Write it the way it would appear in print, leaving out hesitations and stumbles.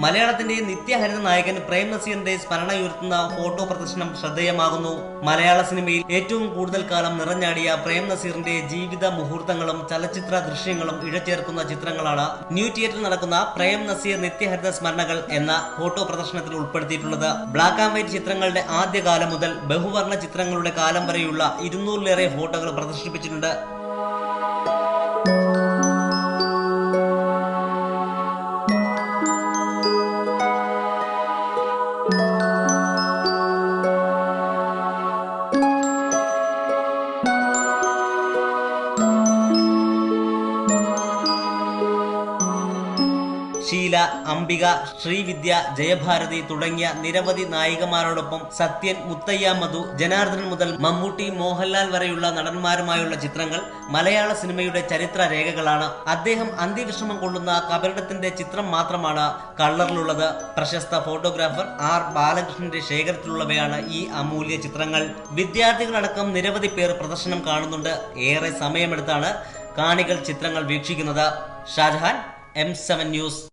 മലയാളത്തിന്റെ നിത്യഹരിത നായകൻ പ്രേം നസീറിന്റെ സ്മരണയുയർത്തുന്ന ഫോട്ടോ പ്രദർശനം ശ്രദ്ധേയമാകുന്നു. മലയാള സിനിമയിൽ ഏറ്റവും കൂടുതൽ കാലം നിറഞ്ഞാടിയ പ്രേം നസീറിന്റെ ജീവിത മുഹൂർത്തങ്ങളും ചലച്ചിത്ര ദൃശ്യങ്ങളും ഇഴചേർക്കുന്ന ചിത്രങ്ങളാണ് ന്യൂ തിയേറ്ററിൽ നടക്കുന്ന പ്രേം നസീർ നിത്യഹരിത സ്മരണകൾ എന്ന ഫോട്ടോ പ്രദർശനത്തിൽ ഉൾപ്പെടുത്തിയിട്ടുള്ളത്. ബ്ലാക്ക് ആൻഡ് വൈറ്റ് ചിത്രങ്ങളുടെ ആദ്യകാലം മുതൽ ബഹുവർണ്ണ ചിത്രങ്ങളുടെ കാലം വരെയുള്ള 200-ലേറെ ഫോട്ടോകൾ പ്രദർശിപ്പിച്ചിട്ടുണ്ട്. ഷീല, അംബിക, ശ്രീവിദ്യ, ജയഭാരതി തുടങ്ങിയ നിരവധി നായികമാരോടൊപ്പം സത്യൻ, മുത്തയ്യ മധു, ജനാർദ്ദനൻ മുതൽ മമ്മൂട്ടി, മോഹൻലാൽ വരെയുള്ള നടന്മാരുമായുള്ള ചിത്രങ്ങൾ മലയാള സിനിമയുടെ ചരിത്ര രേഖകളാണ്. അദ്ദേഹം അന്ത്യവിശ്രമം കൊള്ളുന്ന കബറിടത്തിന്റെ ചിത്രം മാത്രമാണ് കളറിലുള്ളത്. പ്രശസ്ത ഫോട്ടോഗ്രാഫർ ആർ ബാലകൃഷ്ണന്റെ ശേഖരത്തിലുള്ളവയാണ് ഈ അമൂല്യ ചിത്രങ്ങൾ. വിദ്യാർത്ഥികളടക്കം നിരവധി പേർ പ്രദർശനം കാണുന്നുണ്ട്. ഏറെ സമയമെടുത്താണ് കാണികൾ ചിത്രങ്ങൾ വീക്ഷിക്കുന്നത്. Shah Jahan, M7 news.